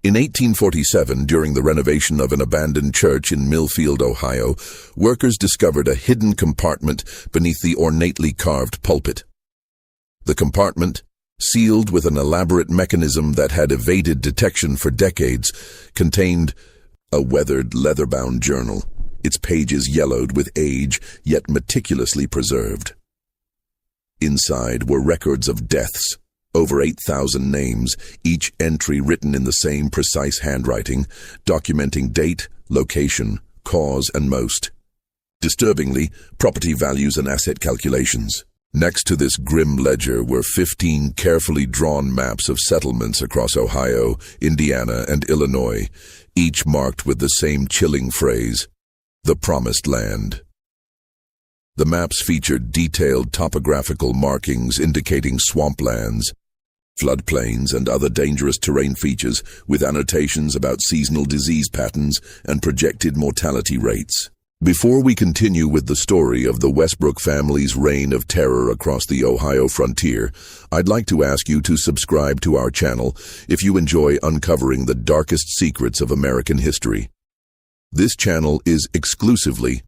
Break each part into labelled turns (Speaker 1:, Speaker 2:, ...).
Speaker 1: In 1847, during the renovation of an abandoned church in Millfield, Ohio, workers discovered a hidden compartment beneath the ornately carved pulpit. The compartment, sealed with an elaborate mechanism that had evaded detection for decades, contained a weathered, leather-bound journal, its pages yellowed with age, yet meticulously preserved. Inside were records of deaths, over 8,000 names, each entry written in the same precise handwriting, documenting date, location, cause, and most. Disturbingly, property values and asset calculations. Next to this grim ledger were 15 carefully drawn maps of settlements across Ohio, Indiana, and Illinois, each marked with the same chilling phrase, "The Promised Land." The maps featured detailed topographical markings indicating swamplands, floodplains, and other dangerous terrain features, with annotations about seasonal disease patterns and projected mortality rates. Before we continue with the story of the Westbrook family's reign of terror across the Ohio frontier, I'd like to ask you to subscribe to our channel if you enjoy uncovering the darkest secrets of American history. This channel is exclusively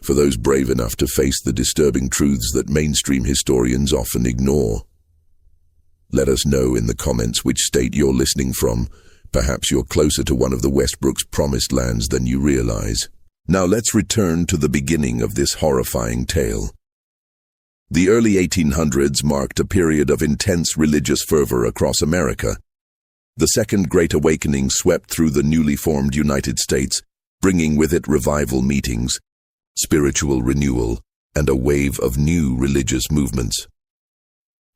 Speaker 1: for those brave enough to face the disturbing truths that mainstream historians often ignore. Let us know in the comments which state you're listening from. Perhaps you're closer to one of the Westbrook's promised lands than you realize. Now let's return to the beginning of this horrifying tale. The early 1800s marked a period of intense religious fervor across America. The Second Great Awakening swept through the newly formed United States, bringing with it revival meetings, spiritual renewal, and a wave of new religious movements.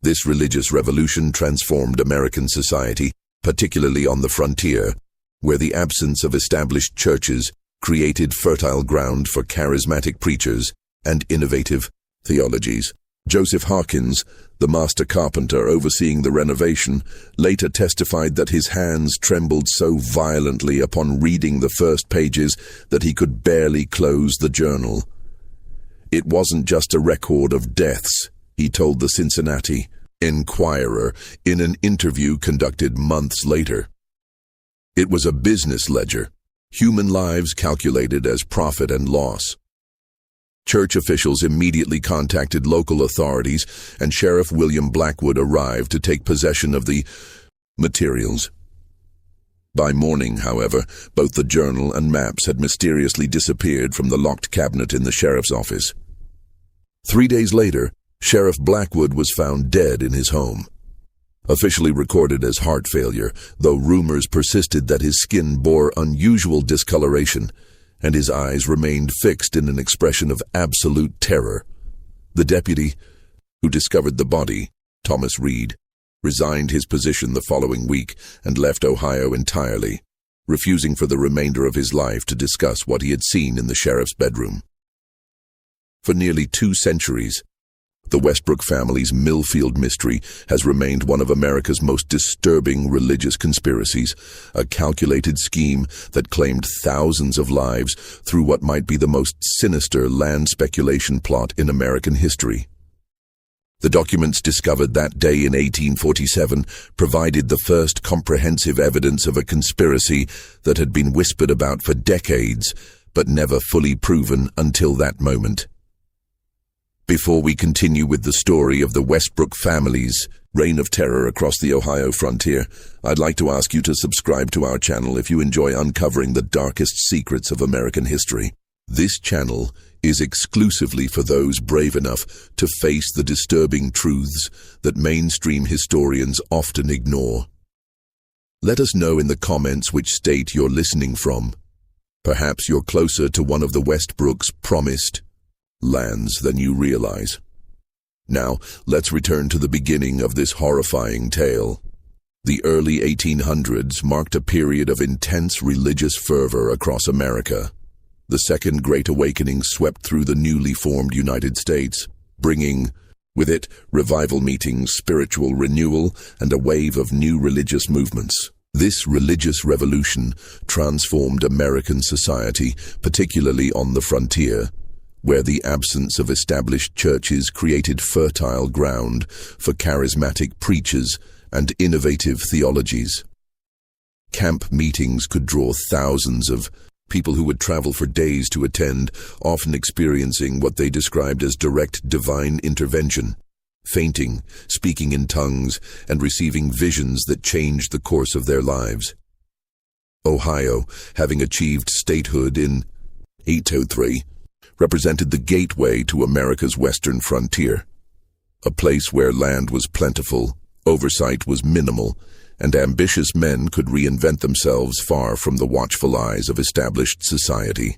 Speaker 1: This religious revolution transformed American society, particularly on the frontier, where the absence of established churches created fertile ground for charismatic preachers and innovative theologies. Joseph Hawkins, the master carpenter overseeing the renovation, later testified that his hands trembled so violently upon reading the first pages that he could barely close the journal. It wasn't just a record of deaths, he told the Cincinnati Enquirer in an interview conducted months later. It was a business ledger, human lives calculated as profit and loss. Church officials immediately contacted local authorities, and Sheriff William Blackwood arrived to take possession of the materials. By morning, however, both the journal and maps had mysteriously disappeared from the locked cabinet in the sheriff's office. 3 days later, Sheriff Blackwood was found dead in his home. Officially recorded as heart failure, though rumors persisted that his skin bore unusual discoloration, and his eyes remained fixed in an expression of absolute terror. The deputy who discovered the body, Thomas Reed, resigned his position the following week and left Ohio entirely, refusing for the remainder of his life to discuss what he had seen in the sheriff's bedroom. For nearly 2 centuries, the Westbrook family's Millfield mystery has remained one of America's most disturbing religious conspiracies, a calculated scheme that claimed thousands of lives through what might be the most sinister land speculation plot in American history. The documents discovered that day in 1847 provided the first comprehensive evidence of a conspiracy that had been whispered about for decades, but never fully proven until that moment. Before we continue with the story of the Westbrook family's reign of terror across the Ohio frontier, I'd like to ask you to subscribe to our channel if you enjoy uncovering the darkest secrets of American history. This channel is exclusively for those brave enough to face the disturbing truths that mainstream historians often ignore. Let us know in the comments which state you're listening from. Perhaps you're closer to one of the Westbrook's promised lands than you realize. Now, let's return to the beginning of this horrifying tale. The early 1800s marked a period of intense religious fervor across America. The Second Great Awakening swept through the newly formed United States, bringing with it revival meetings, spiritual renewal, and a wave of new religious movements. This religious revolution transformed American society, particularly on the frontier, where the absence of established churches created fertile ground for charismatic preachers and innovative theologies. Camp meetings could draw thousands of people who would travel for days to attend, often experiencing what they described as direct divine intervention, fainting, speaking in tongues, and receiving visions that changed the course of their lives. Ohio, having achieved statehood in 1803, represented the gateway to America's western frontier, a place where land was plentiful, oversight was minimal, and ambitious men could reinvent themselves far from the watchful eyes of established society.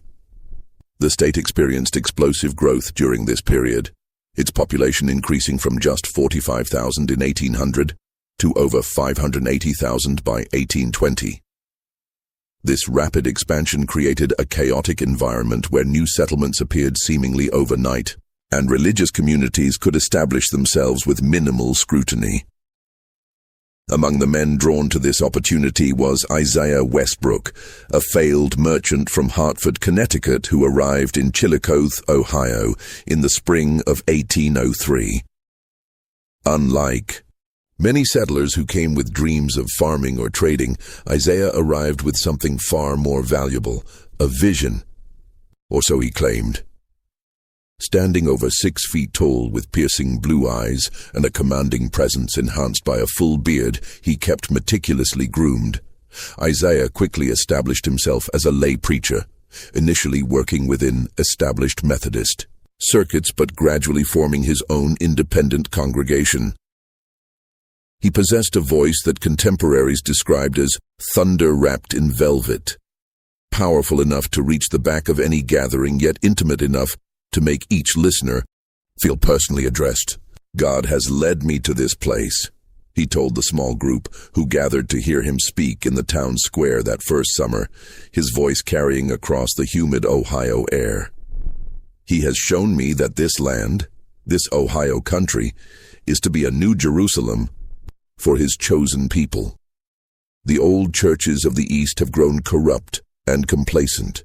Speaker 1: The state experienced explosive growth during this period, its population increasing from just 45,000 in 1800 to over 580,000 by 1820. This rapid expansion created a chaotic environment where new settlements appeared seemingly overnight, and religious communities could establish themselves with minimal scrutiny. Among the men drawn to this opportunity was Isaiah Westbrook, a failed merchant from Hartford, Connecticut, who arrived in Chillicothe, Ohio, in the spring of 1803. Unlike many settlers who came with dreams of farming or trading, Isaiah arrived with something far more valuable, a vision, or so he claimed. Standing over 6 feet tall with piercing blue eyes and a commanding presence enhanced by a full beard he kept meticulously groomed, Isaiah quickly established himself as a lay preacher, initially working within established Methodist circuits but gradually forming his own independent congregation. He possessed a voice that contemporaries described as thunder wrapped in velvet, powerful enough to reach the back of any gathering, yet intimate enough to make each listener feel personally addressed. "God has led me to this place," he told the small group who gathered to hear him speak in the town square that first summer, his voice carrying across the humid Ohio air. "He has shown me that this land, this Ohio country, is to be a new Jerusalem for his chosen people. The old churches of the East have grown corrupt and complacent.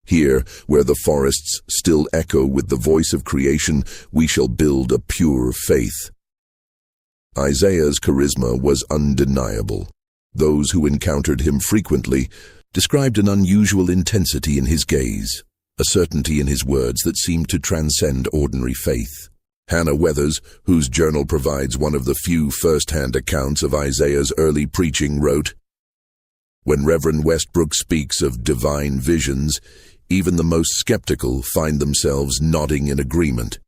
Speaker 1: Here, where the forests still echo with the voice of creation, we shall build a pure faith." Isaiah's charisma was undeniable. Those who encountered him frequently described an unusual intensity in his gaze, a certainty in his words that seemed to transcend ordinary faith. Hannah Weathers, whose journal provides one of the few first-hand accounts of Isaiah's early preaching, wrote, "When Reverend Westbrook speaks of divine visions, even the most skeptical find themselves nodding in agreement.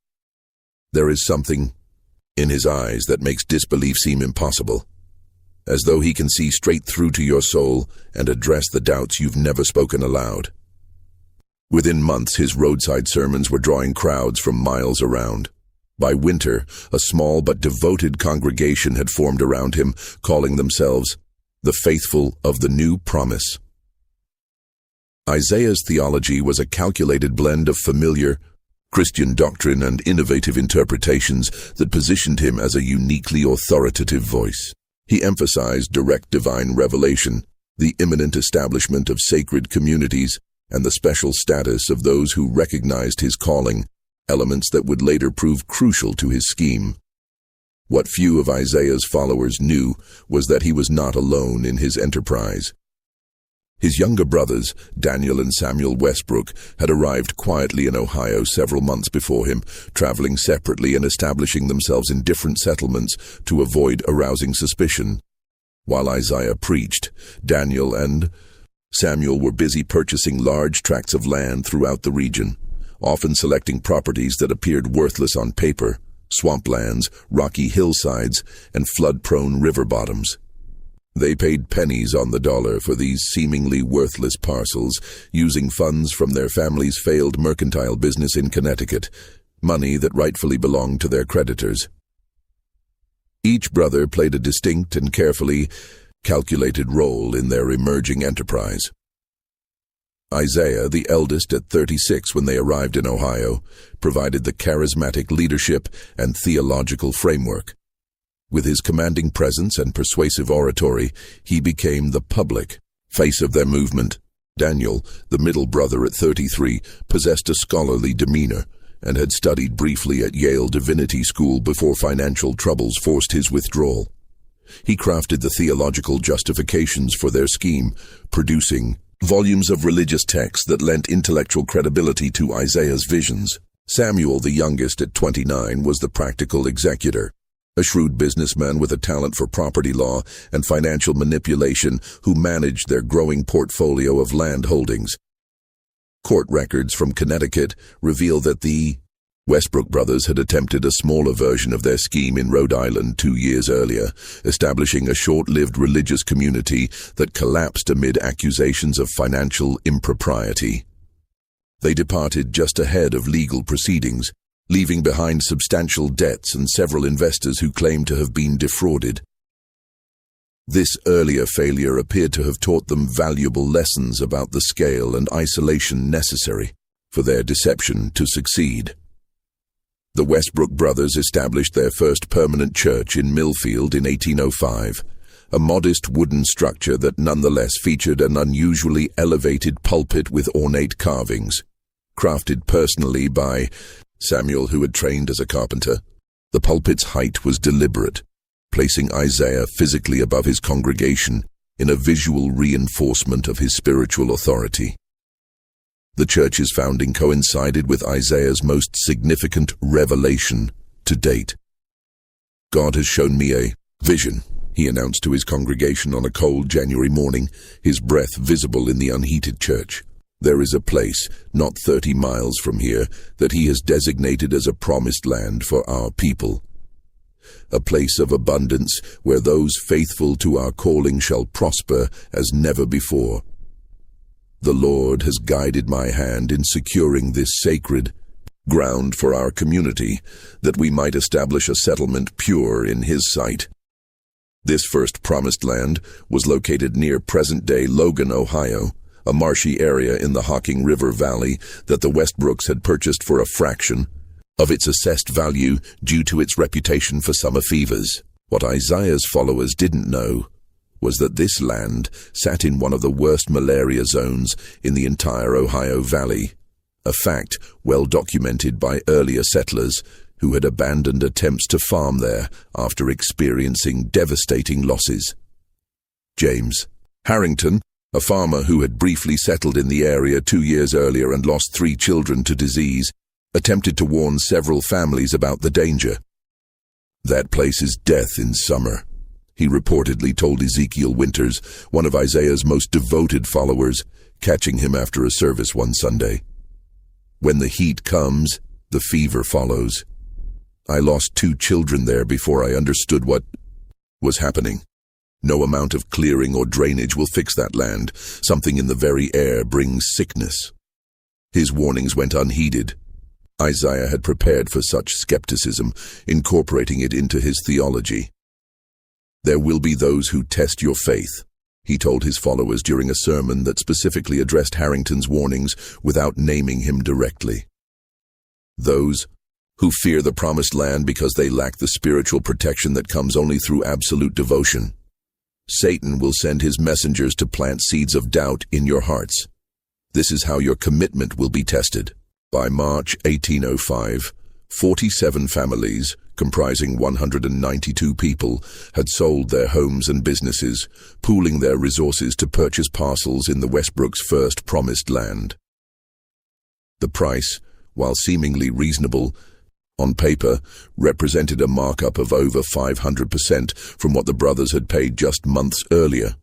Speaker 1: There is something in his eyes that makes disbelief seem impossible, as though he can see straight through to your soul and address the doubts you've never spoken aloud." Within months, his roadside sermons were drawing crowds from miles around. By winter, a small but devoted congregation had formed around him, calling themselves the Faithful of the New Promise. Isaiah's theology was a calculated blend of familiar Christian doctrine and innovative interpretations that positioned him as a uniquely authoritative voice. He emphasized direct divine revelation, the imminent establishment of sacred communities, and the special status of those who recognized his calling, elements that would later prove crucial to his scheme. What few of Isaiah's followers knew was that he was not alone in his enterprise. His younger brothers, Daniel and Samuel Westbrook, had arrived quietly in Ohio several months before him, traveling separately and establishing themselves in different settlements to avoid arousing suspicion. While Isaiah preached, Daniel and Samuel were busy purchasing large tracts of land throughout the region, often selecting properties that appeared worthless on paper, swamplands, rocky hillsides, and flood-prone river bottoms. They paid pennies on the dollar for these seemingly worthless parcels, using funds from their family's failed mercantile business in Connecticut, money that rightfully belonged to their creditors. Each brother played a distinct and carefully calculated role in their emerging enterprise. Isaiah, the eldest at 36 when they arrived in Ohio, provided the charismatic leadership and theological framework. With his commanding presence and persuasive oratory, he became the public face of their movement. Daniel, the middle brother at 33, possessed a scholarly demeanor and had studied briefly at Yale Divinity School before financial troubles forced his withdrawal. He crafted the theological justifications for their scheme, producing volumes of religious texts that lent intellectual credibility to Isaiah's visions. Samuel, the youngest at 29, was the practical executor, a shrewd businessman with a talent for property law and financial manipulation who managed their growing portfolio of land holdings. Court records from Connecticut reveal that the Westbrook brothers had attempted a smaller version of their scheme in Rhode Island 2 years earlier, establishing a short-lived religious community that collapsed amid accusations of financial impropriety. They departed just ahead of legal proceedings, leaving behind substantial debts and several investors who claimed to have been defrauded. This earlier failure appeared to have taught them valuable lessons about the scale and isolation necessary for their deception to succeed. The Westbrook brothers established their first permanent church in Millfield in 1805, a modest wooden structure that nonetheless featured an unusually elevated pulpit with ornate carvings. Crafted personally by Samuel, who had trained as a carpenter, the pulpit's height was deliberate, placing Isaiah physically above his congregation in a visual reinforcement of his spiritual authority. The church's founding coincided with Isaiah's most significant revelation to date. "God has shown me a vision," he announced to his congregation on a cold January morning, his breath visible in the unheated church. "There is a place, not 30 miles from here, that he has designated as a promised land for our people. A place of abundance where those faithful to our calling shall prosper as never before. The Lord has guided my hand in securing this sacred ground for our community, that we might establish a settlement pure in His sight." This first promised land was located near present-day Logan, Ohio, a marshy area in the Hocking River Valley that the Westbrooks had purchased for a fraction of its assessed value due to its reputation for summer fevers. What Isaiah's followers didn't know was that this land sat in one of the worst malaria zones in the entire Ohio Valley, a fact well documented by earlier settlers who had abandoned attempts to farm there after experiencing devastating losses. James Harrington, a farmer who had briefly settled in the area 2 years earlier and lost 3 children to disease, attempted to warn several families about the danger. "That place is death in summer," he reportedly told Ezekiel Winters, one of Isaiah's most devoted followers, catching him after a service one Sunday. "When the heat comes, the fever follows. I lost 2 children there before I understood what was happening. No amount of clearing or drainage will fix that land. Something in the very air brings sickness." His warnings went unheeded. Isaiah had prepared for such skepticism, incorporating it into his theology. "There will be those who test your faith," he told his followers during a sermon that specifically addressed Harrington's warnings without naming him directly. "Those who fear the promised land because they lack the spiritual protection that comes only through absolute devotion. Satan will send his messengers to plant seeds of doubt in your hearts. This is how your commitment will be tested." By March 1805, 47 families, comprising 192 people, had sold their homes and businesses, pooling their resources to purchase parcels in the Westbrooks' first promised land. The price, while seemingly reasonable, on paper, represented a markup of over 500% from what the brothers had paid just months earlier.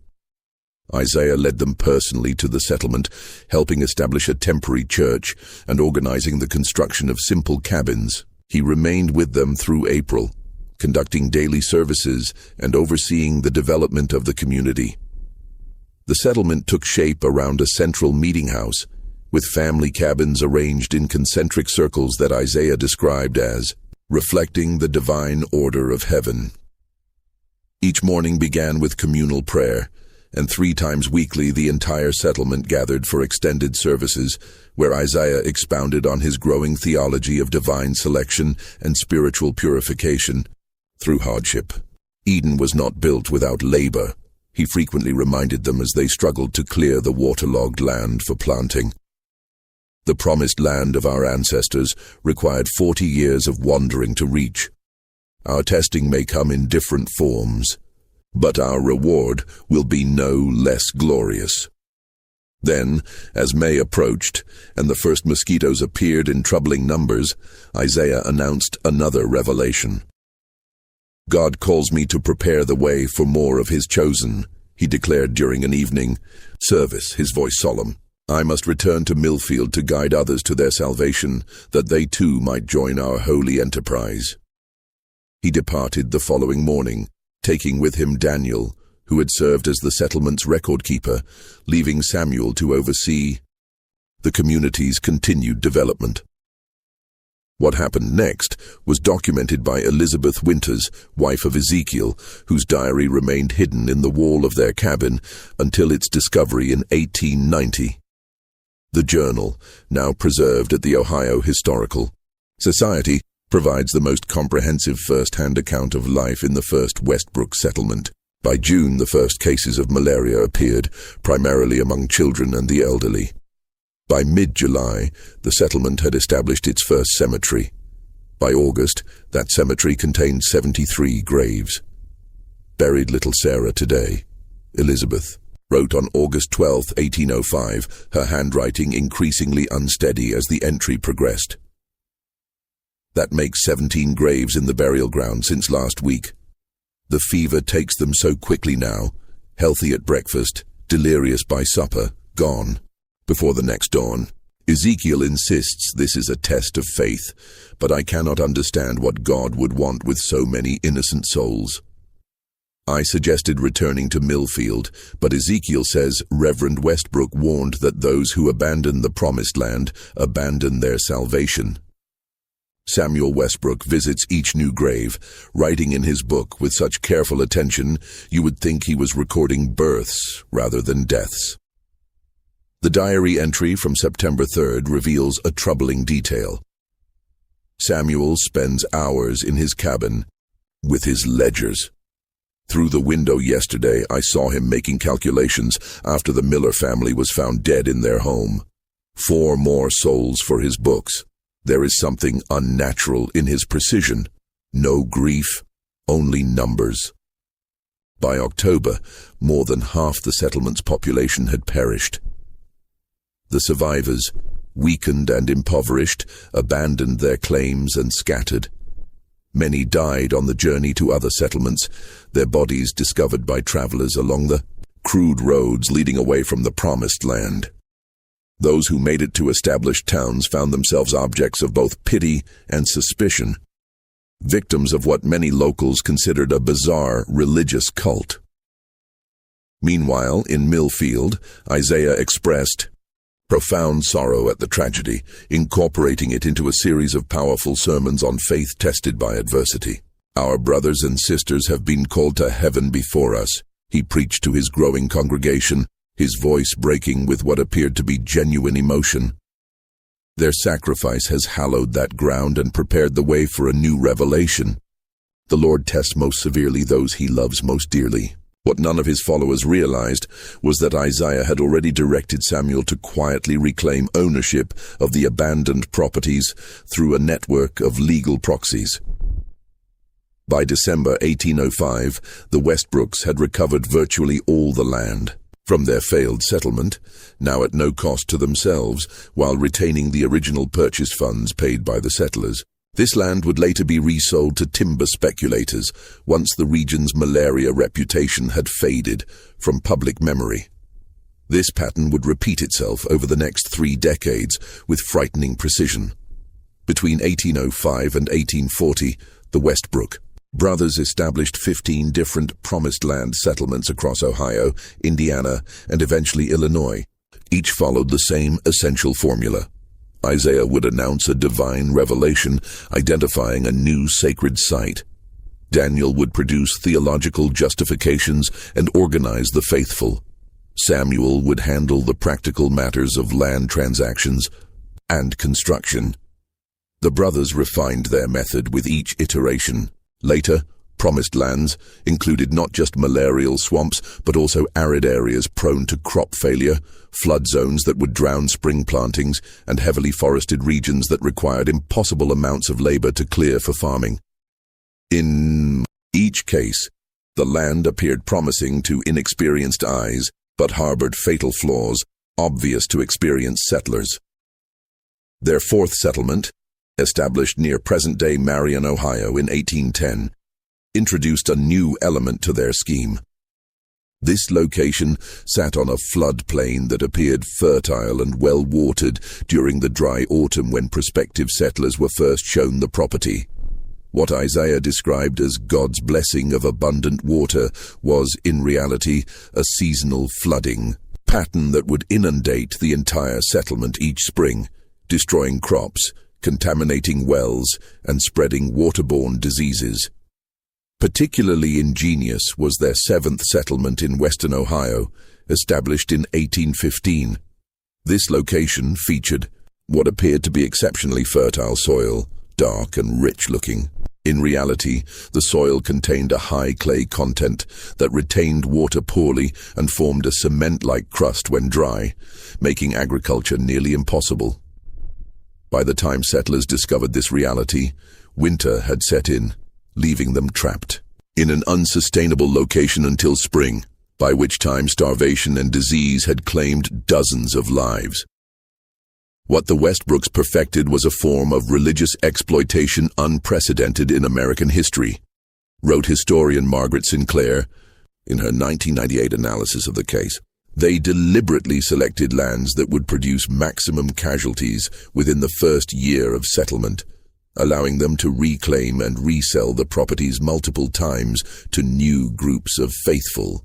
Speaker 1: Isaiah led them personally to the settlement, helping establish a temporary church and organizing the construction of simple cabins. He remained with them through April, conducting daily services and overseeing the development of the community. The settlement took shape around a central meeting house, with family cabins arranged in concentric circles that Isaiah described as reflecting the divine order of heaven. Each morning began with communal prayer, and 3 times weekly the entire settlement gathered for extended services, where Isaiah expounded on his growing theology of divine selection and spiritual purification through hardship. Eden was not built without labor, he frequently reminded them as they struggled to clear the waterlogged land for planting. The promised land of our ancestors required 40 years of wandering to reach. Our testing may come in different forms, but our reward will be no less glorious. Then, as May approached, and the first mosquitoes appeared in troubling numbers, Isaiah announced another revelation. God calls me to prepare the way for more of his chosen, he declared during an evening service, his voice solemn. I must return to Millfield to guide others to their salvation, that they too might join our holy enterprise. He departed the following morning, taking with him Daniel, who had served as the settlement's record-keeper, leaving Samuel to oversee the community's continued development. What happened next was documented by Elizabeth Winters, wife of Ezekiel, whose diary remained hidden in the wall of their cabin until its discovery in 1890. The journal, now preserved at the Ohio Historical Society, provides the most comprehensive first-hand account of life in the first Westbrook settlement. By June, the first cases of malaria appeared, primarily among children and the elderly. By mid-July, the settlement had established its first cemetery. By August, that cemetery contained 73 graves. Buried little Sarah today, Elizabeth, wrote on August 12, 1805, her handwriting increasingly unsteady as the entry progressed. That makes 17 graves in the burial ground since last week. The fever takes them so quickly now, healthy at breakfast, delirious by supper, gone before the next dawn. Ezekiel insists this is a test of faith, but I cannot understand what God would want with so many innocent souls. I suggested returning to Millfield, but Ezekiel says Reverend Westbrook warned that those who abandon the promised land abandon their salvation. Samuel Westbrook visits each new grave, writing in his book with such careful attention you would think he was recording births rather than deaths. The diary entry from September 3rd reveals a troubling detail. Samuel spends hours in his cabin with his ledgers. Through the window yesterday, I saw him making calculations after the Miller family was found dead in their home. 4 more souls for his books. There is something unnatural in his precision. No grief, only numbers. By October, more than half the settlement's population had perished. The survivors, weakened and impoverished, abandoned their claims and scattered. Many died on the journey to other settlements, their bodies discovered by travelers along the crude roads leading away from the promised land. Those who made it to established towns found themselves objects of both pity and suspicion, victims of what many locals considered a bizarre religious cult. Meanwhile, in Millfield, Isaiah expressed profound sorrow at the tragedy, incorporating it into a series of powerful sermons on faith tested by adversity. Our brothers and sisters have been called to heaven before us, he preached to his growing congregation, his voice breaking with what appeared to be genuine emotion. Their sacrifice has hallowed that ground and prepared the way for a new revelation. The Lord tests most severely those he loves most dearly. What none of his followers realized was that Isaiah had already directed Samuel to quietly reclaim ownership of the abandoned properties through a network of legal proxies. By December 1805, the Westbrooks had recovered virtually all the land from their failed settlement, now at no cost to themselves, while retaining the original purchase funds paid by the settlers. This land would later be resold to timber speculators once the region's malaria reputation had faded from public memory. This pattern would repeat itself over the next 3 decades with frightening precision. Between 1805 and 1840, the Westbrook brothers established 15 different promised land settlements across Ohio, Indiana, and eventually Illinois. Each followed the same essential formula. Isaiah would announce a divine revelation identifying a new sacred site. Daniel would produce theological justifications and organize the faithful. Samuel would handle the practical matters of land transactions and construction. The brothers refined their method with each iteration. Later, promised lands included not just malarial swamps, but also arid areas prone to crop failure, flood zones that would drown spring plantings, and heavily forested regions that required impossible amounts of labor to clear for farming. In each case, The land appeared promising to inexperienced eyes, but harbored fatal flaws, obvious to experienced settlers. Their fourth settlement, established near present-day Marion, Ohio in 1810, introduced a new element to their scheme. This location sat on a floodplain that appeared fertile and well-watered during the dry autumn when prospective settlers were first shown the property. What Isaiah described as God's blessing of abundant water was, in reality, a seasonal flooding pattern that would inundate the entire settlement each spring, destroying crops, contaminating wells, and spreading waterborne diseases. Particularly ingenious was their seventh settlement in western Ohio, established in 1815. This location featured what appeared to be exceptionally fertile soil, dark and rich-looking. In reality, the soil contained a high clay content that retained water poorly and formed a cement-like crust when dry, making agriculture nearly impossible. By the time settlers discovered this reality, winter had set in, leaving them trapped in an unsustainable location until spring, by which time starvation and disease had claimed dozens of lives. What the Westbrooks perfected was a form of religious exploitation unprecedented in American history, wrote historian Margaret Sinclair in her 1998 analysis of the case. They deliberately selected lands that would produce maximum casualties within the first year of settlement, allowing them to reclaim and resell the properties multiple times to new groups of faithful.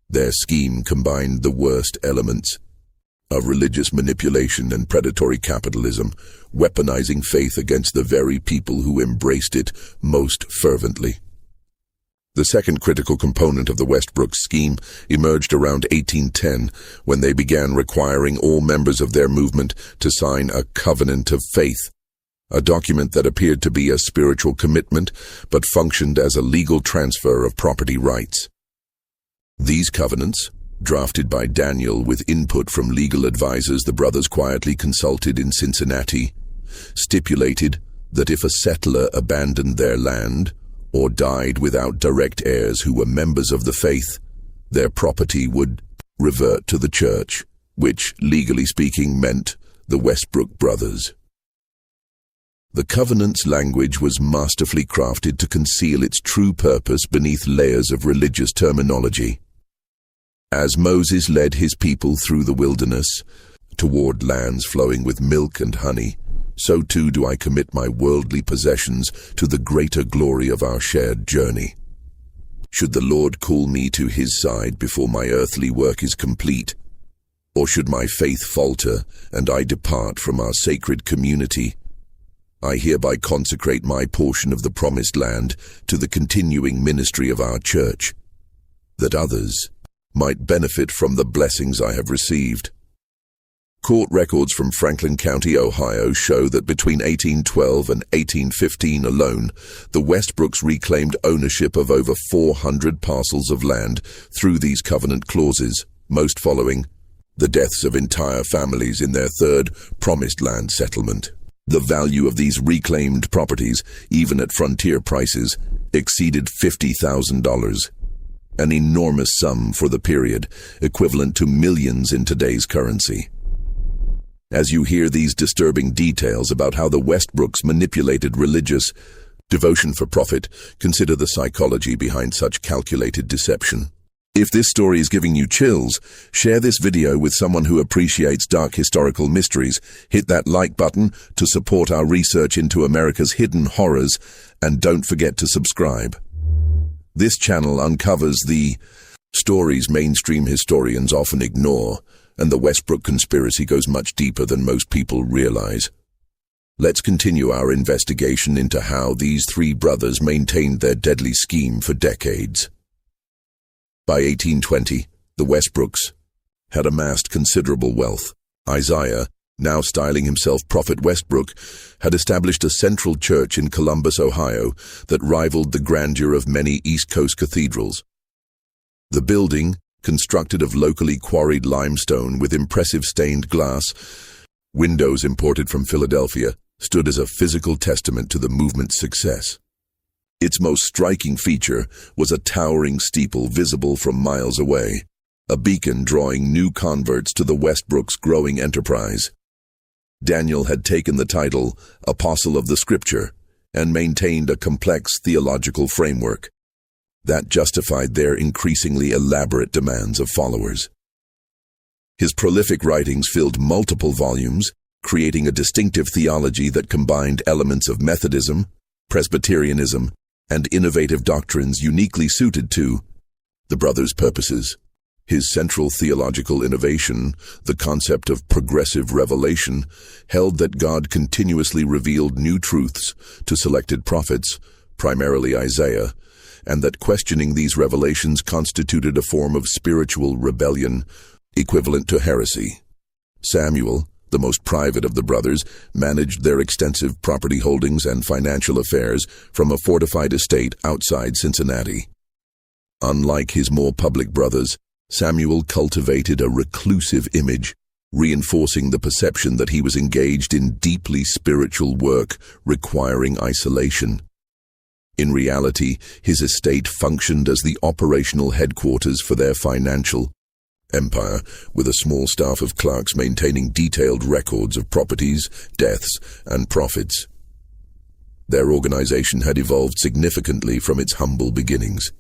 Speaker 1: Their scheme combined the worst elements of religious manipulation and predatory capitalism, weaponizing faith against the very people who embraced it most fervently. The second critical component of the Westbrook scheme emerged around 1810, when they began requiring all members of their movement to sign a covenant of faith, a document that appeared to be a spiritual commitment but functioned as a legal transfer of property rights. These covenants, drafted by Daniel with input from legal advisors the brothers quietly consulted in Cincinnati, stipulated that if a settler abandoned their land or died without direct heirs who were members of the faith, their property would revert to the church, which, legally speaking, meant the Westbrook brothers. The covenant's language was masterfully crafted to conceal its true purpose beneath layers of religious terminology. As Moses led his people through the wilderness, toward lands flowing with milk and honey, so too do I commit my worldly possessions to the greater glory of our shared journey. Should the Lord call me to his side before my earthly work is complete, or should my faith falter and I depart from our sacred community, I hereby consecrate my portion of the promised land to the continuing ministry of our church, that others might benefit from the blessings I have received. Court records from Franklin County, Ohio show that between 1812 and 1815 alone, the Westbrooks reclaimed ownership of over 400 parcels of land through these covenant clauses, most following the deaths of entire families in their third promised land settlement. The value of these reclaimed properties, even at frontier prices, exceeded $50,000. An enormous sum for the period, equivalent to millions in today's currency. As you hear these disturbing details about how the Westbrooks manipulated religious devotion for profit, consider the psychology behind such calculated deception. If this story is giving you chills, share this video with someone who appreciates dark historical mysteries, hit that like button to support our research into America's hidden horrors, and don't forget to subscribe. This channel uncovers the stories mainstream historians often ignore, and the Westbrook conspiracy goes much deeper than most people realize. Let's continue our investigation into how these three brothers maintained their deadly scheme for decades. By 1820, the Westbrooks had amassed considerable wealth. Isaiah, now styling himself Prophet Westbrook, had established a central church in Columbus, Ohio, that rivaled the grandeur of many East Coast cathedrals. The building, constructed of locally quarried limestone with impressive stained glass windows imported from Philadelphia, stood as a physical testament to the movement's success. Its most striking feature was a towering steeple visible from miles away, a beacon drawing new converts to the Westbrook's growing enterprise. Daniel had taken the title Apostle of the Scripture and maintained a complex theological framework that justified their increasingly elaborate demands of followers. His prolific writings filled multiple volumes, creating a distinctive theology that combined elements of Methodism, Presbyterianism, and innovative doctrines uniquely suited to the brothers' purposes. His central theological innovation, the concept of progressive revelation, held that God continuously revealed new truths to selected prophets, primarily Isaiah, and that questioning these revelations constituted a form of spiritual rebellion equivalent to heresy. Samuel, the most private of the brothers, managed their extensive property holdings and financial affairs from a fortified estate outside Cincinnati. Unlike his more public brothers, Samuel cultivated a reclusive image, reinforcing the perception that he was engaged in deeply spiritual work requiring isolation. In reality, his estate functioned as the operational headquarters for their financial empire, with a small staff of clerks maintaining detailed records of properties, deaths, and profits. Their organization had evolved significantly from its humble beginnings.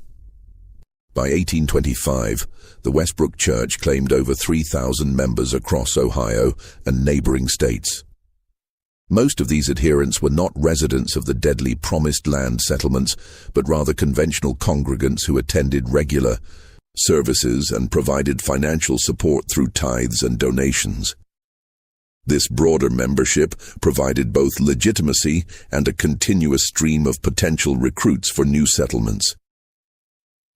Speaker 1: By 1825, the Westbrook Church claimed over 3,000 members across Ohio and neighboring states. Most of these adherents were not residents of the deadly Promised Land settlements, but rather conventional congregants who attended regular services and provided financial support through tithes and donations. This broader membership provided both legitimacy and a continuous stream of potential recruits for new settlements.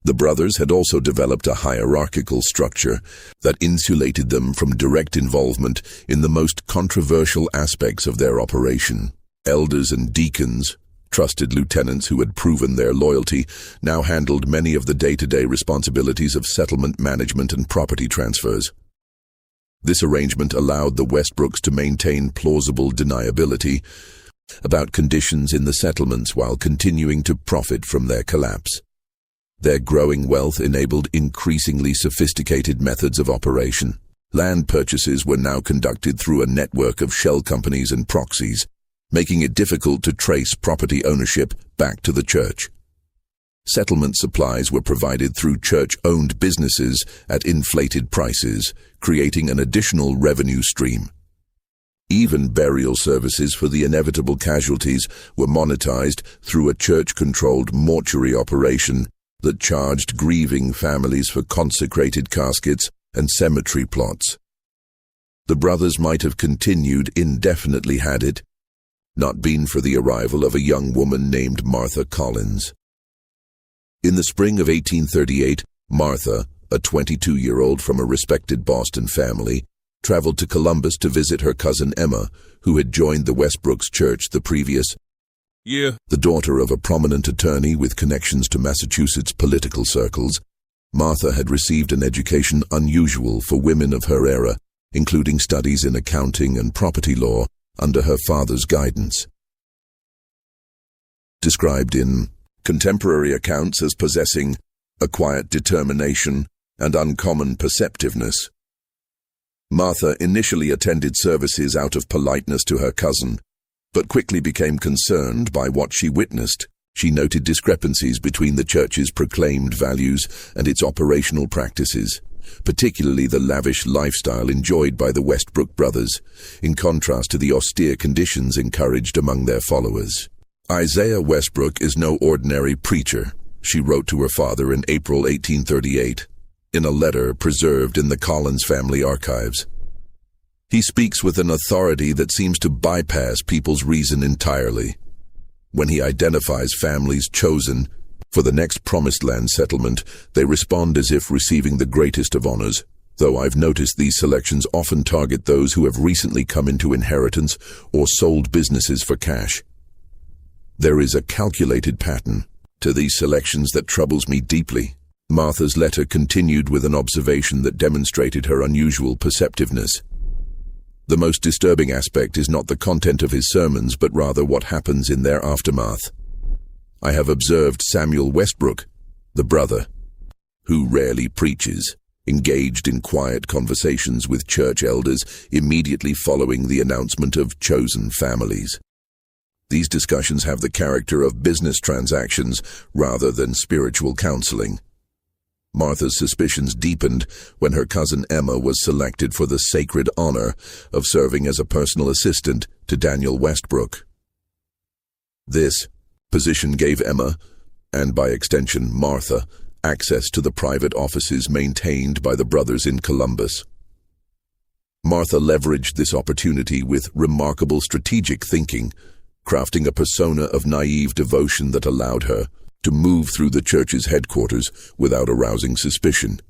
Speaker 1: The brothers had also developed a hierarchical structure that insulated them from direct involvement in the most controversial aspects of their operation. Elders and deacons, trusted lieutenants who had proven their loyalty, now handled many of the day-to-day responsibilities of settlement management and property transfers. This arrangement allowed the Westbrooks to maintain plausible deniability about conditions in the settlements while continuing to profit from their collapse. Their growing wealth enabled increasingly sophisticated methods of operation. Land purchases were now conducted through a network of shell companies and proxies, making it difficult to trace property ownership back to the church. Settlement supplies were provided through church-owned businesses at inflated prices, creating an additional revenue stream. Even burial services for the inevitable casualties were monetized through a church-controlled mortuary operation that charged grieving families for consecrated caskets and cemetery plots. The brothers might have continued indefinitely had it not been for the arrival of a young woman named Martha Collins. In the spring of 1838, Martha, a 22-year-old from a respected Boston family, traveled to Columbus to visit her cousin Emma, who had joined the Westbrooks Church the previous year. The daughter of a prominent attorney with connections to Massachusetts political circles, Martha had received an education unusual for women of her era, including studies in accounting and property law under her father's guidance. Described in contemporary accounts as possessing a quiet determination and uncommon perceptiveness, Martha initially attended services out of politeness to her cousin, but quickly became concerned by what she witnessed. She noted discrepancies between the church's proclaimed values and its operational practices, particularly the lavish lifestyle enjoyed by the Westbrook brothers, in contrast to the austere conditions encouraged among their followers. "Isaiah Westbrook is no ordinary preacher," she wrote to her father in April 1838, in a letter preserved in the Collins family archives. "He speaks with an authority that seems to bypass people's reason entirely. When he identifies families chosen for the next Promised Land settlement, they respond as if receiving the greatest of honors, though I've noticed these selections often target those who have recently come into inheritance or sold businesses for cash. There is a calculated pattern to these selections that troubles me deeply." Martha's letter continued with an observation that demonstrated her unusual perceptiveness. "The most disturbing aspect is not the content of his sermons, but rather what happens in their aftermath. I have observed Samuel Westbrook, the brother, who rarely preaches, engaged in quiet conversations with church elders immediately following the announcement of chosen families. These discussions have the character of business transactions rather than spiritual counseling. Martha's suspicions deepened when her cousin Emma was selected for the sacred honor of serving as a personal assistant to Daniel Westbrook. This position gave Emma, and by extension Martha, access to the private offices maintained by the brothers in Columbus. Martha leveraged this opportunity with remarkable strategic thinking, crafting a persona of naive devotion that allowed her to move through the church's headquarters without arousing suspicion.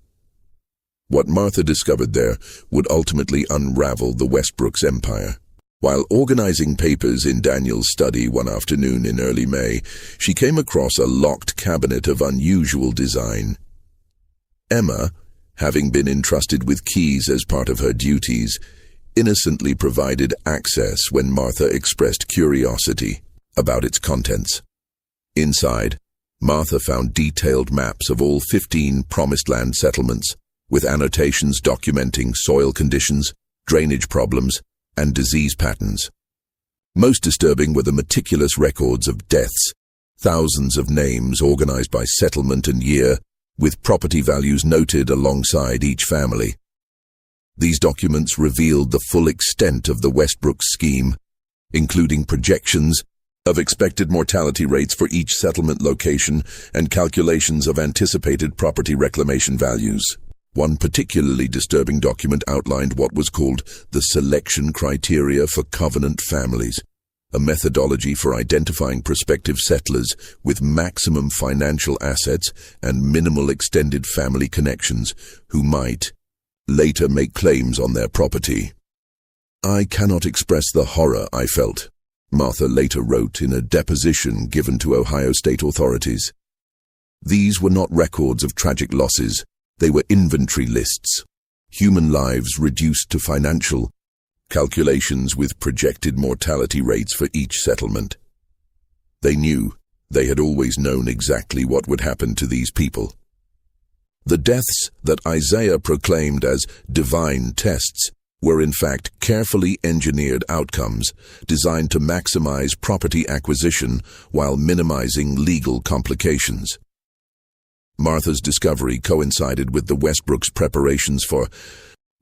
Speaker 1: What Martha discovered there would ultimately unravel the Westbrooks' empire. While organizing papers in Daniel's study one afternoon in early May, she came across a locked cabinet of unusual design. Emma, having been entrusted with keys as part of her duties, innocently provided access when Martha expressed curiosity about its contents. Inside, Martha found detailed maps of all 15 Promised Land settlements, with annotations documenting soil conditions, drainage problems, and disease patterns. Most disturbing were the meticulous records of deaths, thousands of names organized by settlement and year, with property values noted alongside each family. These documents revealed the full extent of the Westbrook scheme, including projections of expected mortality rates for each settlement location and calculations of anticipated property reclamation values. One particularly disturbing document outlined what was called the selection criteria for covenant families, a methodology for identifying prospective settlers with maximum financial assets and minimal extended family connections who might later make claims on their property. "I cannot express the horror I felt," Martha later wrote in a deposition given to Ohio state authorities. "These were not records of tragic losses. They were inventory lists, human lives reduced to financial calculations with projected mortality rates for each settlement." They knew, they had always known exactly what would happen to these people. The deaths that Isaiah proclaimed as divine tests were in fact carefully engineered outcomes designed to maximize property acquisition while minimizing legal complications. Martha's discovery coincided with the Westbrooks' preparations for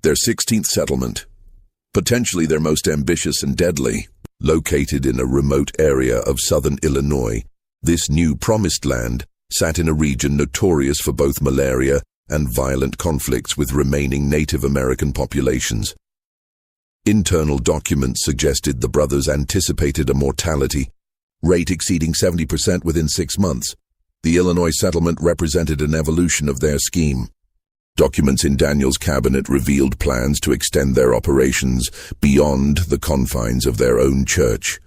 Speaker 1: their 16th settlement, potentially their most ambitious and deadly. Located in a remote area of southern Illinois, this new promised land sat in a region notorious for both malaria and violent conflicts with remaining Native American populations. Internal documents suggested the brothers anticipated a mortality rate exceeding 70% within 6 months. The Illinois settlement represented an evolution of their scheme. Documents in Daniel's cabinet revealed plans to extend their operations beyond the confines of their own church,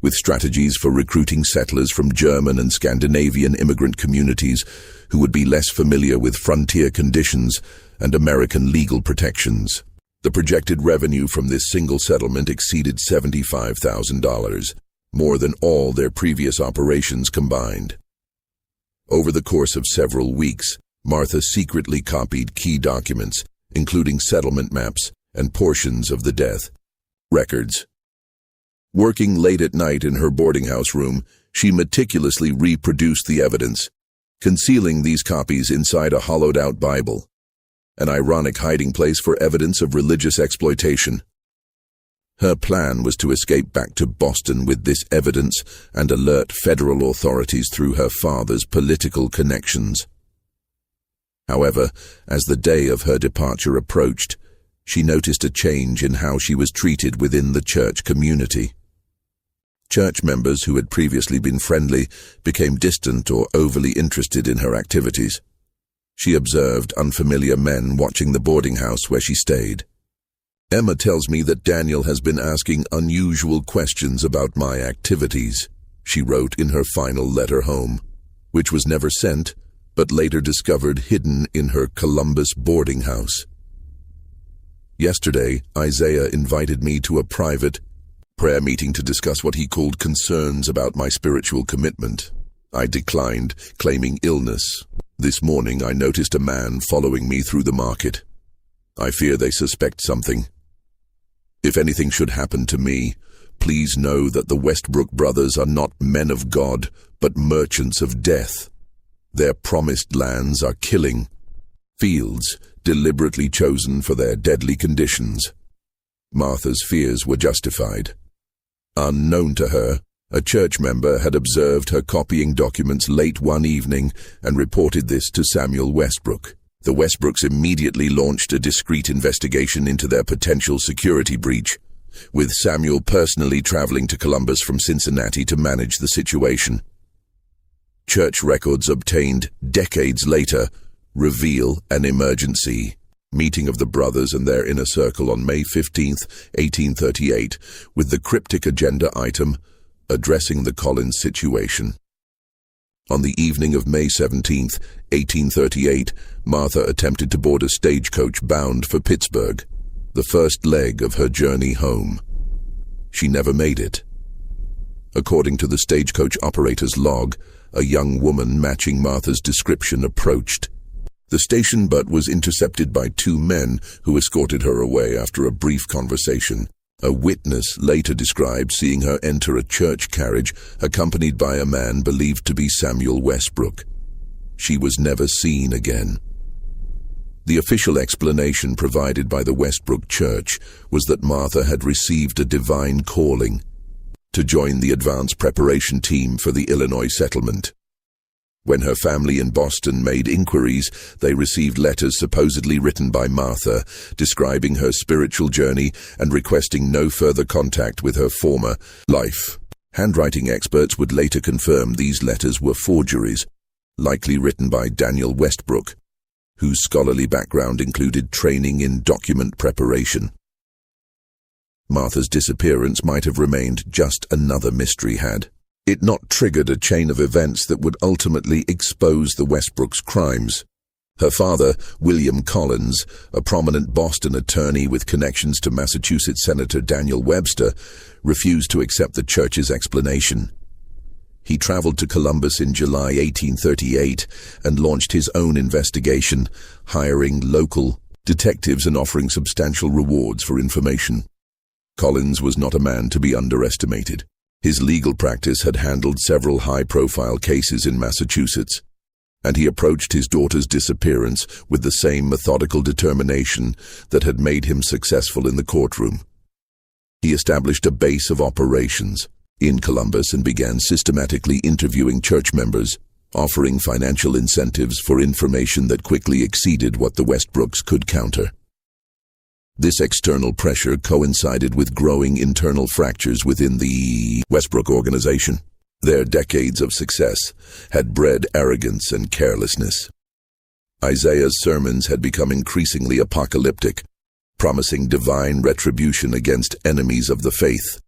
Speaker 1: with strategies for recruiting settlers from German and Scandinavian immigrant communities who would be less familiar with frontier conditions and American legal protections. The projected revenue from this single settlement exceeded $75,000, more than all their previous operations combined. Over the course of several weeks, Martha secretly copied key documents, including settlement maps and portions of the death records. Working late at night in her boarding house room, she meticulously reproduced the evidence, concealing these copies inside a hollowed-out Bible, an ironic hiding place for evidence of religious exploitation. Her plan was to escape back to Boston with this evidence and alert federal authorities through her father's political connections. However, as the day of her departure approached, she noticed a change in how she was treated within the church community. Church members who had previously been friendly became distant or overly interested in her activities. She observed unfamiliar men watching the boarding house where she stayed. "Emma tells me that Daniel has been asking unusual questions about my activities," she wrote in her final letter home, which was never sent, but later discovered hidden in her Columbus boarding house. "Yesterday, Isaiah invited me to a private prayer meeting to discuss what he called concerns about my spiritual commitment. I declined, claiming illness. This morning I noticed a man following me through the market. I fear they suspect something. If anything should happen to me, please know that the Westbrook brothers are not men of God, but merchants of death. Their promised lands are killing fields deliberately chosen for their deadly conditions. Martha's fears were justified. Unknown to her, a church member had observed her copying documents late one evening and reported this to Samuel Westbrook. The Westbrooks immediately launched a discreet investigation into their potential security breach, with Samuel personally traveling to Columbus from Cincinnati to manage the situation. Church records obtained decades later reveal an emergency meeting of the brothers and their inner circle on May 15, 1838, with the cryptic agenda item, addressing the Collins situation. On the evening of May 17, 1838, Martha attempted to board a stagecoach bound for Pittsburgh, the first leg of her journey home. She never made it. According to the stagecoach operator's log, a young woman matching Martha's description approached. The station but was intercepted by two men who escorted her away after a brief conversation. A witness later described seeing her enter a church carriage accompanied by a man believed to be Samuel Westbrook. She was never seen again. The official explanation provided by the Westbrook Church was that Martha had received a divine calling to join the advance preparation team for the Illinois settlement. When her family in Boston made inquiries, they received letters supposedly written by Martha, describing her spiritual journey and requesting no further contact with her former life. Handwriting experts would later confirm these letters were forgeries, likely written by Daniel Westbrook, whose scholarly background included training in document preparation. Martha's disappearance might have remained just another mystery had it not triggered a chain of events that would ultimately expose the Westbrooks' crimes. Her father, William Collins, a prominent Boston attorney with connections to Massachusetts Senator Daniel Webster, refused to accept the church's explanation. He traveled to Columbus in July 1838 and launched his own investigation, hiring local detectives and offering substantial rewards for information. Collins was not a man to be underestimated. His legal practice had handled several high-profile cases in Massachusetts, and he approached his daughter's disappearance with the same methodical determination that had made him successful in the courtroom. He established a base of operations in Columbus and began systematically interviewing church members, offering financial incentives for information that quickly exceeded what the Westbrooks could counter. This external pressure coincided with growing internal fractures within the Westbrook organization. Their decades of success had bred arrogance and carelessness. Isaiah's sermons had become increasingly apocalyptic, promising divine retribution against enemies of the faith,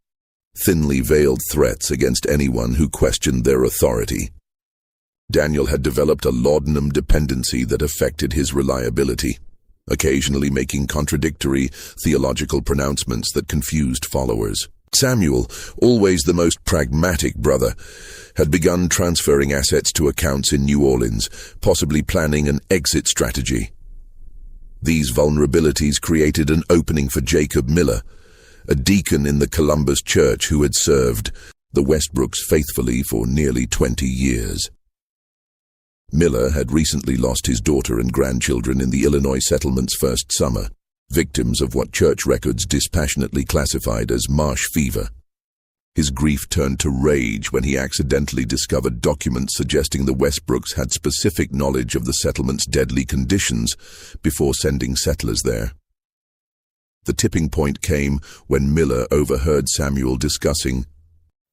Speaker 1: thinly veiled threats against anyone who questioned their authority. Daniel had developed a laudanum dependency that affected his reliability, occasionally making contradictory theological pronouncements that confused followers. Samuel, always the most pragmatic brother, had begun transferring assets to accounts in New Orleans, possibly planning an exit strategy. These vulnerabilities created an opening for Jacob Miller, a deacon in the Columbus church who had served the Westbrooks faithfully for nearly 20 years. Miller had recently lost his daughter and grandchildren in the Illinois settlement's first summer, victims of what church records dispassionately classified as marsh fever. His grief turned to rage when he accidentally discovered documents suggesting the Westbrooks had specific knowledge of the settlement's deadly conditions before sending settlers there. The tipping point came when Miller overheard Samuel discussing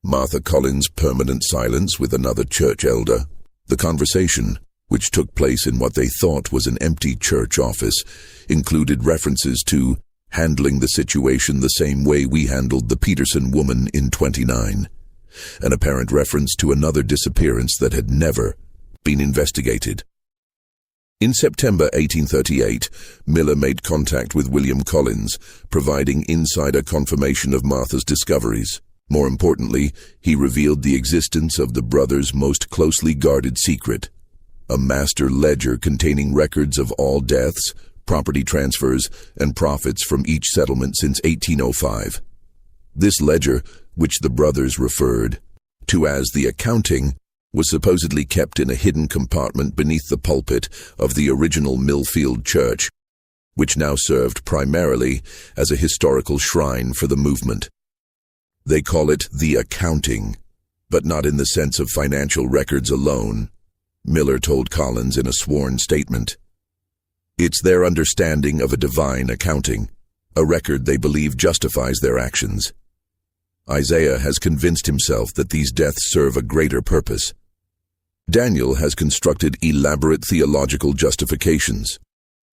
Speaker 1: Martha Collins' permanent silence with another church elder. The conversation, which took place in what they thought was an empty church office, included references to handling the situation the same way we handled the Peterson woman in 29, an apparent reference to another disappearance that had never been investigated. In September 1838, Miller made contact with William Collins, providing insider confirmation of Martha's discoveries. More importantly, he revealed the existence of the brothers' most closely guarded secret, a master ledger containing records of all deaths, property transfers, and profits from each settlement since 1805. This ledger, which the brothers referred to as the accounting, was supposedly kept in a hidden compartment beneath the pulpit of the original Millfield Church, which now served primarily as a historical shrine for the movement. They call it the accounting, but not in the sense of financial records alone, Miller told Collins in a sworn statement. It's their understanding of a divine accounting, a record they believe justifies their actions. Isaiah has convinced himself that these deaths serve a greater purpose. Daniel has constructed elaborate theological justifications.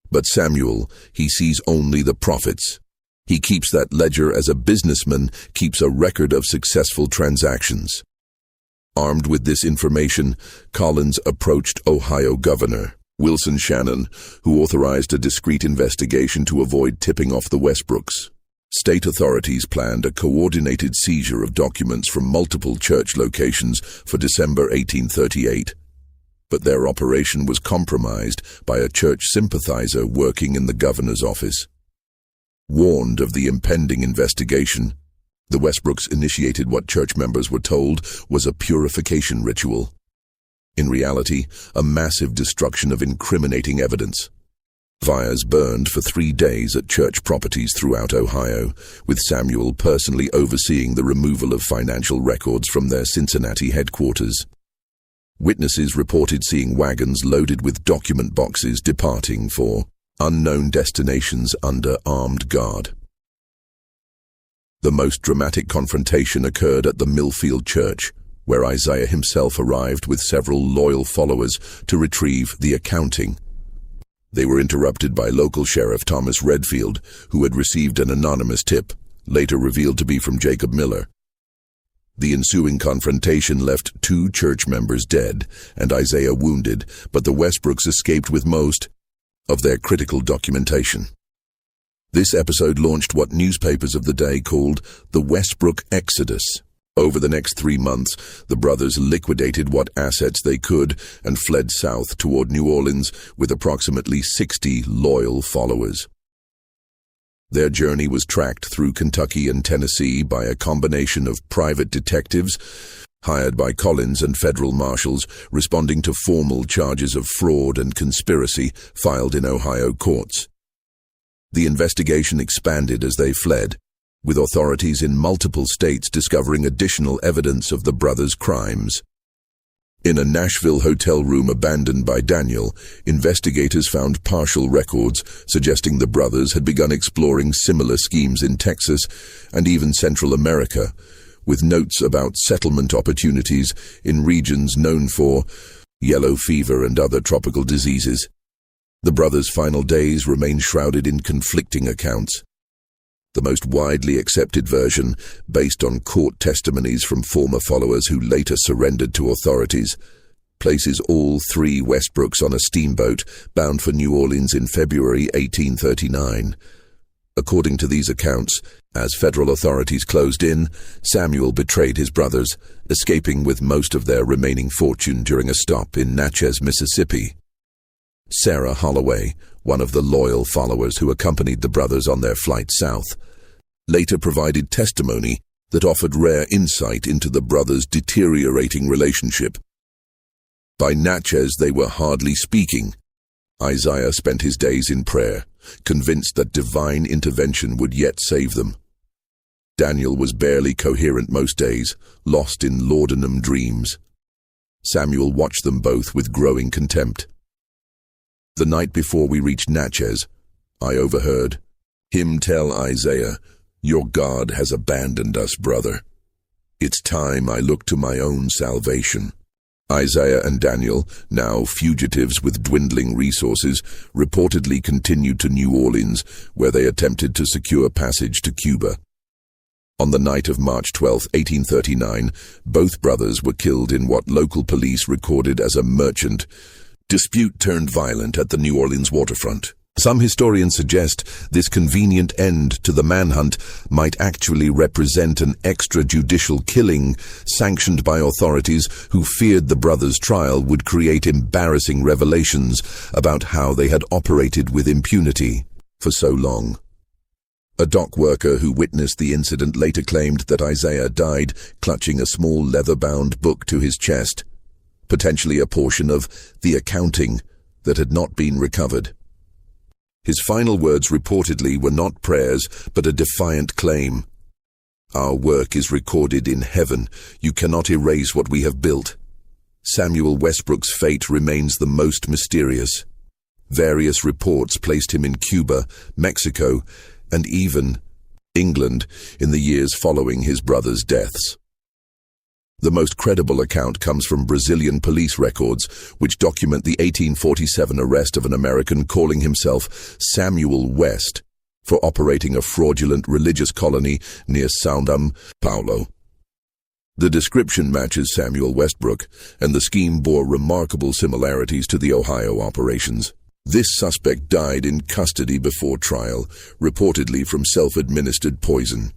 Speaker 1: But Samuel, he sees only the profits. He keeps that ledger as a businessman keeps a record of successful transactions. Armed with this information, Collins approached Ohio Governor Wilson Shannon, who authorized a discreet investigation to avoid tipping off the Westbrooks. State authorities planned a coordinated seizure of documents from multiple church locations for December 1838. But their operation was compromised by a church sympathizer working in the governor's office. Warned of the impending investigation, the Westbrooks initiated what church members were told was a purification ritual. In reality, a massive destruction of incriminating evidence. Fires burned for 3 days at church properties throughout Ohio, with Samuel personally overseeing the removal of financial records from their Cincinnati headquarters. Witnesses reported seeing wagons loaded with document boxes departing for unknown destinations under armed guard. The most dramatic confrontation occurred at the Millfield Church, where Isaiah himself arrived with several loyal followers to retrieve the accounting. They were interrupted by local Sheriff Thomas Redfield, who had received an anonymous tip, later revealed to be from Jacob Miller. The ensuing confrontation left 2 church members dead and Isaiah wounded, but the Westbrooks escaped with most of their critical documentation. This episode launched what newspapers of the day called the Westbrook Exodus. Over the next 3 months, the brothers liquidated what assets they could and fled south toward New Orleans with approximately 60 loyal followers. Their journey was tracked through Kentucky and Tennessee by a combination of private detectives hired by Collins and federal marshals responding to formal charges of fraud and conspiracy filed in Ohio courts. The investigation expanded as they fled, with authorities in multiple states discovering additional evidence of the brothers' crimes. In a Nashville hotel room abandoned by Daniel, investigators found partial records suggesting the brothers had begun exploring similar schemes in Texas and even Central America, with notes about settlement opportunities in regions known for yellow fever and other tropical diseases. The brothers' final days remain shrouded in conflicting accounts. The most widely accepted version, based on court testimonies from former followers who later surrendered to authorities, places all 3 Westbrooks on a steamboat bound for New Orleans in February 1839. According to these accounts, as federal authorities closed in, Samuel betrayed his brothers, escaping with most of their remaining fortune during a stop in Natchez, Mississippi. Sarah Holloway, one of the loyal followers who accompanied the brothers on their flight south, later provided testimony that offered rare insight into the brothers' deteriorating relationship. By Natchez, they were hardly speaking. Isaiah spent his days in prayer, convinced that divine intervention would yet save them. Daniel was barely coherent most days, lost in laudanum dreams. Samuel watched them both with growing contempt. The night before we reached Natchez, I overheard him tell Isaiah, "Your God has abandoned us, brother. It's time I look to my own salvation." Isaiah and Daniel, now fugitives with dwindling resources, reportedly continued to New Orleans, where they attempted to secure passage to Cuba. On the night of March 12, 1839, both brothers were killed in what local police recorded as a merchant dispute turned violent at the New Orleans waterfront. Some historians suggest this convenient end to the manhunt might actually represent an extrajudicial killing sanctioned by authorities who feared the brothers' trial would create embarrassing revelations about how they had operated with impunity for so long. A dock worker who witnessed the incident later claimed that Isaiah died clutching a small leather-bound book to his chest, potentially a portion of the accounting that had not been recovered. His final words reportedly were not prayers, but a defiant claim. "Our work is recorded in heaven. You cannot erase what we have built." Samuel Westbrook's fate remains the most mysterious. Various reports placed him in Cuba, Mexico, and even England in the years following his brothers' deaths. The most credible account comes from Brazilian police records, which document the 1847 arrest of an American calling himself Samuel West for operating a fraudulent religious colony near São Paulo. The description matches Samuel Westbrook, and the scheme bore remarkable similarities to the Ohio operations. This suspect died in custody before trial, reportedly from self-administered poison.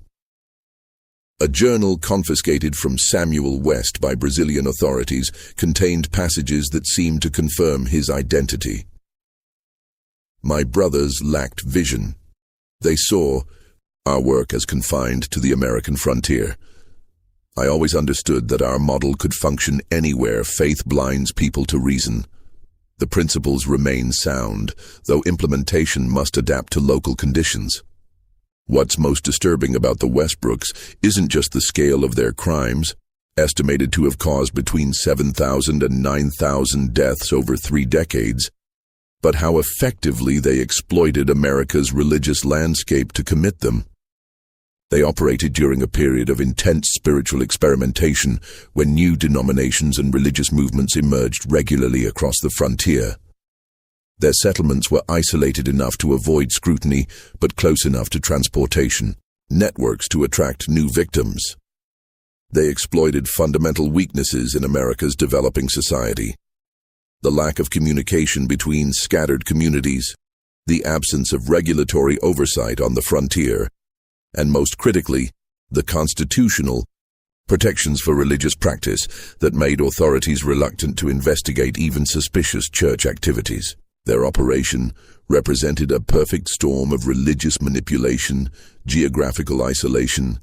Speaker 1: A journal confiscated from Samuel West by Brazilian authorities contained passages that seemed to confirm his identity. "My brothers lacked vision. They saw our work as confined to the American frontier. I always understood that our model could function anywhere faith blinds people to reason. The principles remain sound, though implementation must adapt to local conditions." What's most disturbing about the Westbrooks isn't just the scale of their crimes, estimated to have caused between 7,000 and 9,000 deaths over 3 decades, but how effectively they exploited America's religious landscape to commit them. They operated during a period of intense spiritual experimentation when new denominations and religious movements emerged regularly across the frontier. Their settlements were isolated enough to avoid scrutiny, but close enough to transportation networks to attract new victims. They exploited fundamental weaknesses in America's developing society: the lack of communication between scattered communities, the absence of regulatory oversight on the frontier, and most critically, the constitutional protections for religious practice that made authorities reluctant to investigate even suspicious church activities. Their operation represented a perfect storm of religious manipulation, geographical isolation,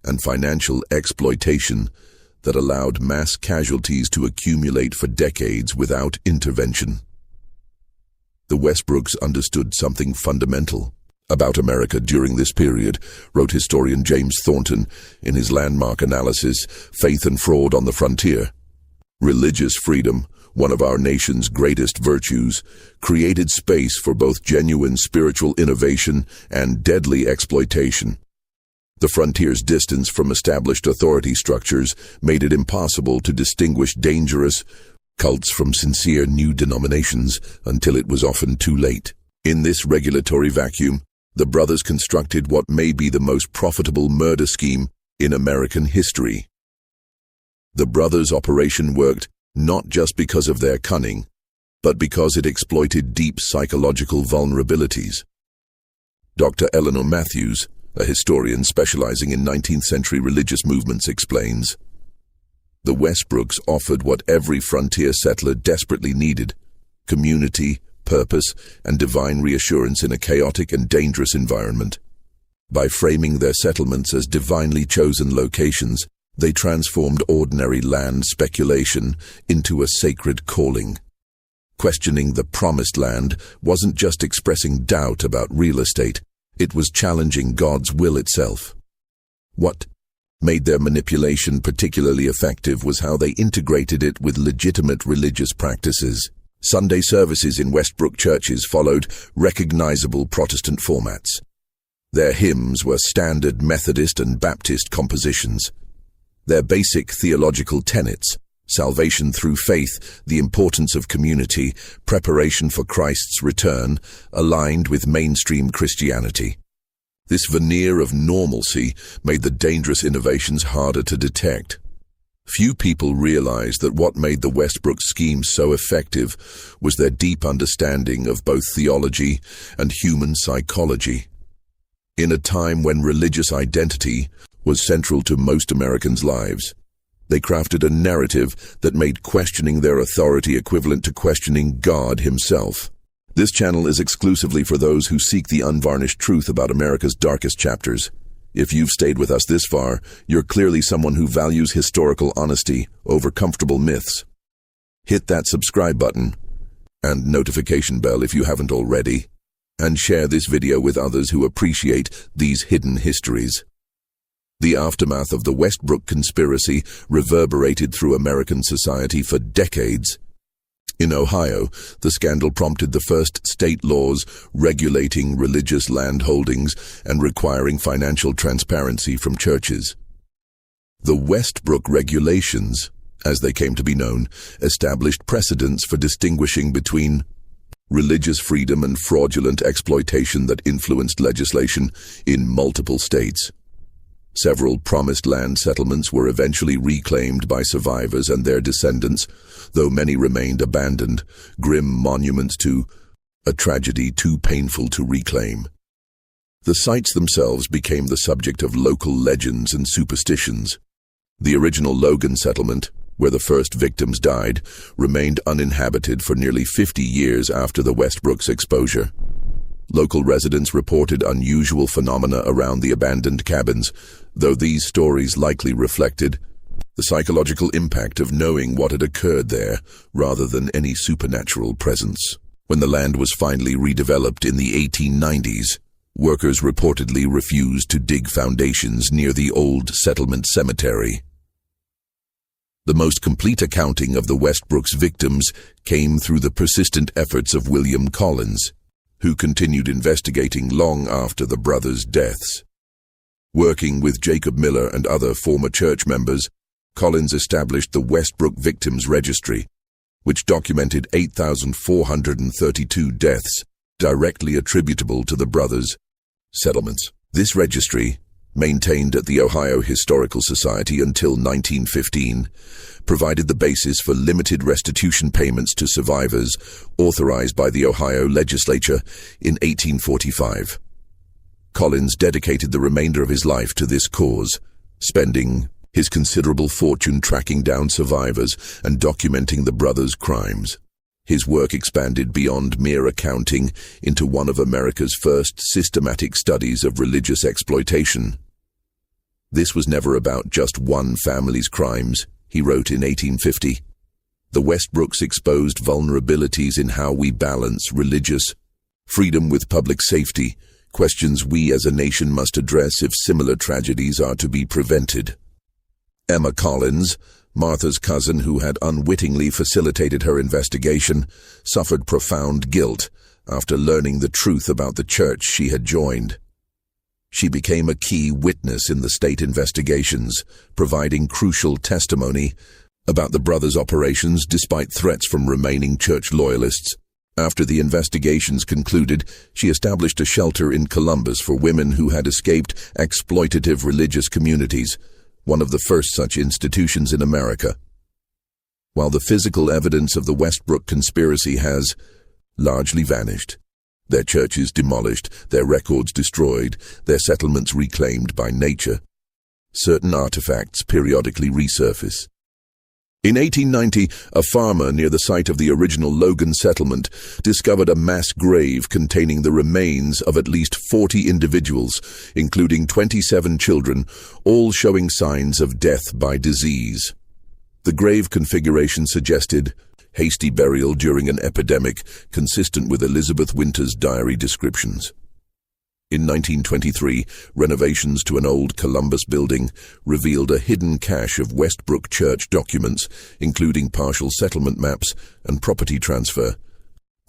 Speaker 1: and financial exploitation that allowed mass casualties to accumulate for decades without intervention. The Westbrooks understood something fundamental about America during this period, wrote historian James Thornton in his landmark analysis, Faith and Fraud on the Frontier. Religious freedom, one of our nation's greatest virtues, created space for both genuine spiritual innovation and deadly exploitation. The frontier's distance from established authority structures made it impossible to distinguish dangerous cults from sincere new denominations until it was often too late. In this regulatory vacuum, the brothers constructed what may be the most profitable murder scheme in American history. The brothers' operation worked not just because of their cunning, but because it exploited deep psychological vulnerabilities. Dr. Eleanor Matthews, a historian specializing in 19th-century religious movements, explains, "The Westbrooks offered what every frontier settler desperately needed: community, purpose, and divine reassurance in a chaotic and dangerous environment. By framing their settlements as divinely chosen locations, they transformed ordinary land speculation into a sacred calling. Questioning the promised land wasn't just expressing doubt about real estate, it was challenging God's will itself." What made their manipulation particularly effective was how they integrated it with legitimate religious practices. Sunday services in Westbrook churches followed recognizable Protestant formats. Their hymns were standard Methodist and Baptist compositions. Their basic theological tenets, salvation through faith, the importance of community, preparation for Christ's return, aligned with mainstream Christianity. This veneer of normalcy made the dangerous innovations harder to detect. Few people realize that what made the Westbrook scheme so effective was their deep understanding of both theology and human psychology. In a time when religious identity was central to most Americans' lives, they crafted a narrative that made questioning their authority equivalent to questioning God himself. This channel is exclusively for those who seek the unvarnished truth about America's darkest chapters. If you've stayed with us this far, you're clearly someone who values historical honesty over comfortable myths. Hit that subscribe button and notification bell if you haven't already, and share this video with others who appreciate these hidden histories. The aftermath of the Westbrook conspiracy reverberated through American society for decades. In Ohio, the scandal prompted the first state laws regulating religious land holdings and requiring financial transparency from churches. The Westbrook regulations, as they came to be known, established precedents for distinguishing between religious freedom and fraudulent exploitation that influenced legislation in multiple states. Several promised land settlements were eventually reclaimed by survivors and their descendants, though many remained abandoned, grim monuments to a tragedy too painful to reclaim. The sites themselves became the subject of local legends and superstitions. The original Logan settlement, where the first victims died, remained uninhabited for nearly 50 years after the Westbrook's exposure. Local residents reported unusual phenomena around the abandoned cabins, though these stories likely reflected the psychological impact of knowing what had occurred there rather than any supernatural presence. When the land was finally redeveloped in the 1890s, workers reportedly refused to dig foundations near the old settlement cemetery. The most complete accounting of the Westbrook's victims came through the persistent efforts of William Collins, who continued investigating long after the brothers' deaths. Working with Jacob Miller and other former church members, Collins established the Westbrook Victims Registry, which documented 8,432 deaths directly attributable to the brothers' settlements. This registry, maintained at the Ohio Historical Society until 1915, provided the basis for limited restitution payments to survivors authorized by the Ohio legislature in 1845. Collins dedicated the remainder of his life to this cause, spending his considerable fortune tracking down survivors and documenting the brothers' crimes. His work expanded beyond mere accounting into one of America's first systematic studies of religious exploitation. This was never about just one family's crimes, he wrote in 1850. The Westbrooks exposed vulnerabilities in how we balance religious freedom with public safety, questions we as a nation must address if similar tragedies are to be prevented. Emma Collins, Martha's cousin who had unwittingly facilitated her investigation, suffered profound guilt after learning the truth about the church she had joined. She became a key witness in the state investigations, providing crucial testimony about the brothers' operations despite threats from remaining church loyalists. After the investigations concluded, she established a shelter in Columbus for women who had escaped exploitative religious communities, one of the first such institutions in America. While the physical evidence of the Westbrook conspiracy has largely vanished, their churches demolished, their records destroyed, their settlements reclaimed by nature, certain artifacts periodically resurface. In 1890, a farmer near the site of the original Logan settlement discovered a mass grave containing the remains of at least 40 individuals, including 27 children, all showing signs of death by disease. The grave configuration suggested hasty burial during an epidemic, consistent with Elizabeth Winter's diary descriptions. In 1923, renovations to an old Columbus building revealed a hidden cache of Westbrook Church documents, including partial settlement maps and property transfer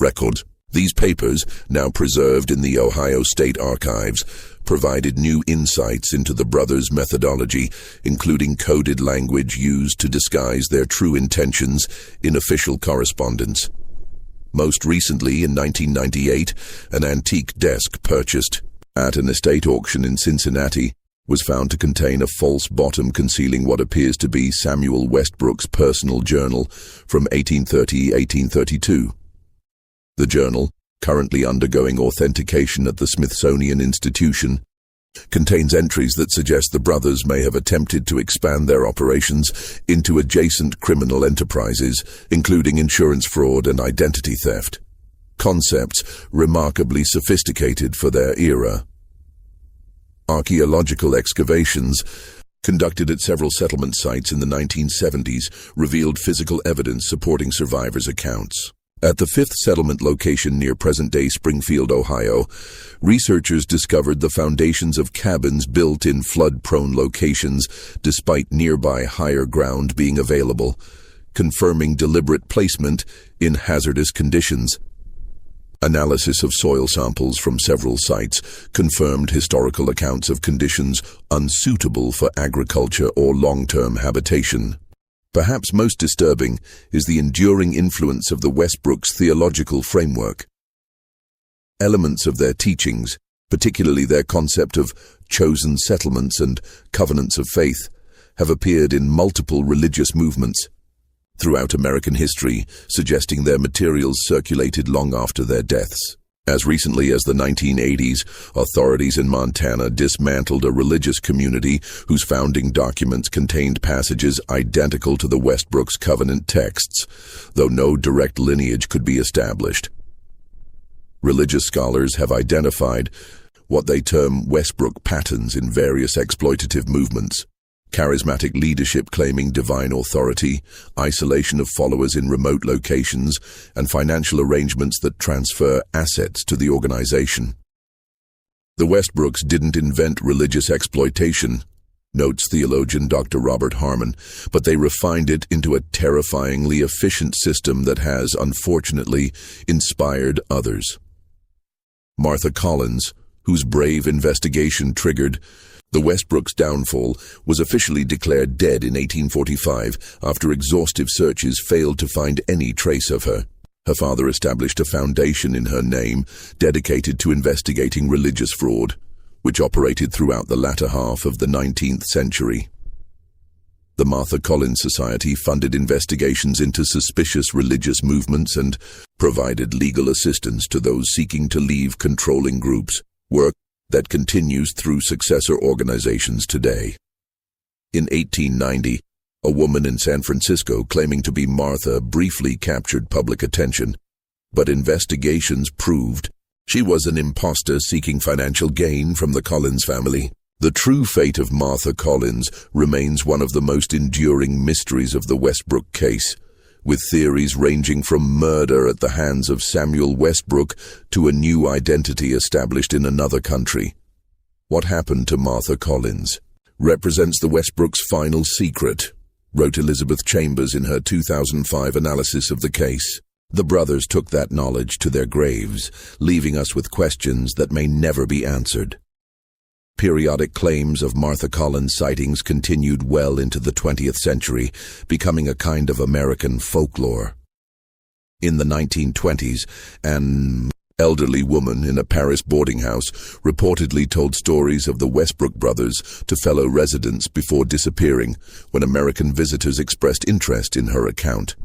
Speaker 1: records. These papers, now preserved in the Ohio State Archives, provided new insights into the brothers' methodology, including coded language used to disguise their true intentions in official correspondence. Most recently, in 1998, an antique desk purchased at an estate auction in Cincinnati was found to contain a false bottom concealing what appears to be Samuel Westbrook's personal journal from 1830-1832. The journal, currently undergoing authentication at the Smithsonian Institution, contains entries that suggest the brothers may have attempted to expand their operations into adjacent criminal enterprises, including insurance fraud and identity theft. Concepts remarkably sophisticated for their era. Archaeological excavations conducted at several settlement sites in the 1970s revealed physical evidence supporting survivors' accounts. At the fifth settlement location near present-day Springfield, Ohio, researchers discovered the foundations of cabins built in flood-prone locations despite nearby higher ground being available, confirming deliberate placement in hazardous conditions. Analysis of soil samples from several sites confirmed historical accounts of conditions unsuitable for agriculture or long-term habitation. Perhaps most disturbing is the enduring influence of the Westbrooks' theological framework. Elements of their teachings, particularly their concept of chosen settlements and covenants of faith, have appeared in multiple religious movements throughout American history, suggesting their materials circulated long after their deaths. As recently as the 1980s, authorities in Montana dismantled a religious community whose founding documents contained passages identical to the Westbrooks covenant texts, though no direct lineage could be established. Religious scholars have identified what they term Westbrook patterns in various exploitative movements: charismatic leadership claiming divine authority, isolation of followers in remote locations, and financial arrangements that transfer assets to the organization. The Westbrooks didn't invent religious exploitation, notes theologian Dr. Robert Harmon, but they refined it into a terrifyingly efficient system that has, unfortunately, inspired others. Martha Collins, whose brave investigation triggered the Westbrooks' downfall, was officially declared dead in 1845 after exhaustive searches failed to find any trace of her. Her father established a foundation in her name dedicated to investigating religious fraud, which operated throughout the latter half of the 19th century. The Martha Collins Society funded investigations into suspicious religious movements and provided legal assistance to those seeking to leave controlling groups, work that continues through successor organizations today. In 1890, a woman in San Francisco claiming to be Martha briefly captured public attention, but investigations proved she was an imposter seeking financial gain from the Collins family. The true fate of Martha Collins remains one of the most enduring mysteries of the Westbrook case, with theories ranging from murder at the hands of Samuel Westbrook to a new identity established in another country. What happened to Martha Collins represents the Westbrooks' final secret, wrote Elizabeth Chambers in her 2005 analysis of the case. The brothers took that knowledge to their graves, leaving us with questions that may never be answered. Periodic claims of Martha Collins sightings continued well into the 20th century, becoming a kind of American folklore. In the 1920s, an elderly woman in a Paris boarding house reportedly told stories of the Westbrook brothers to fellow residents before disappearing when American visitors expressed interest in her account.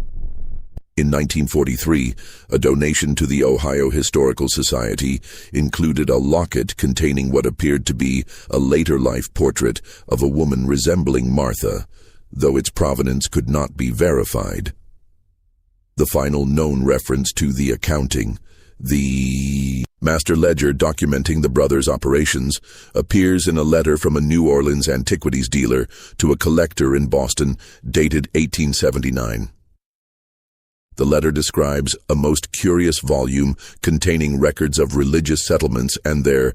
Speaker 1: In 1943, a donation to the Ohio Historical Society included a locket containing what appeared to be a later-life portrait of a woman resembling Martha, though its provenance could not be verified. The final known reference to the accounting, the master ledger documenting the brothers' operations, appears in a letter from a New Orleans antiquities dealer to a collector in Boston, dated 1879. The letter describes a most curious volume containing records of religious settlements and their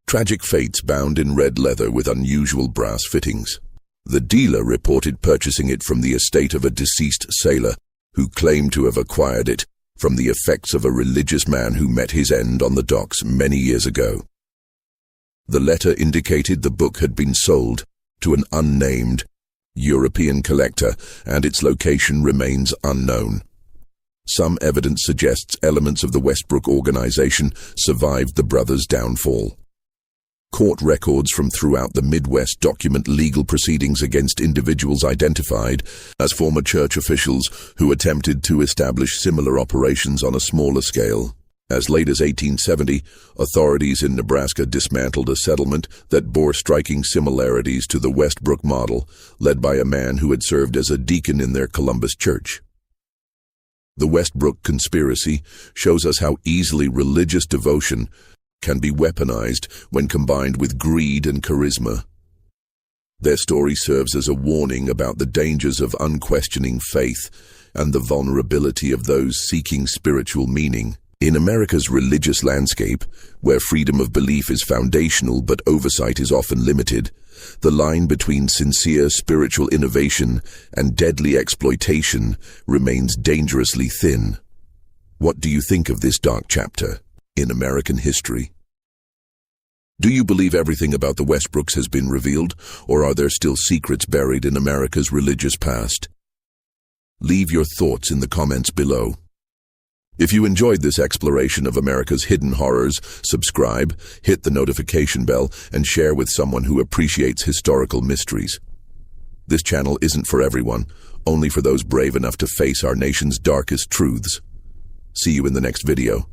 Speaker 1: tragic fates bound in red leather with unusual brass fittings. The dealer reported purchasing it from the estate of a deceased sailor who claimed to have acquired it from the effects of a religious man who met his end on the docks many years ago. The letter indicated the book had been sold to an unnamed European collector, and its location remains unknown. Some evidence suggests elements of the Westbrook organization survived the brothers' downfall. Court records from throughout the Midwest document legal proceedings against individuals identified as former church officials who attempted to establish similar operations on a smaller scale. As late as 1870, authorities in Nebraska dismantled a settlement that bore striking similarities to the Westbrook model, led by a man who had served as a deacon in their Columbus church. The Westbrook conspiracy shows us how easily religious devotion can be weaponized when combined with greed and charisma. Their story serves as a warning about the dangers of unquestioning faith and the vulnerability of those seeking spiritual meaning. In America's religious landscape, where freedom of belief is foundational but oversight is often limited, the line between sincere spiritual innovation and deadly exploitation remains dangerously thin. What do you think of this dark chapter in American history? Do you believe everything about the Westbrooks has been revealed, or are there still secrets buried in America's religious past? Leave your thoughts in the comments below. If you enjoyed this exploration of America's hidden horrors, subscribe, hit the notification bell, and share with someone who appreciates historical mysteries. This channel isn't for everyone, only for those brave enough to face our nation's darkest truths. See you in the next video.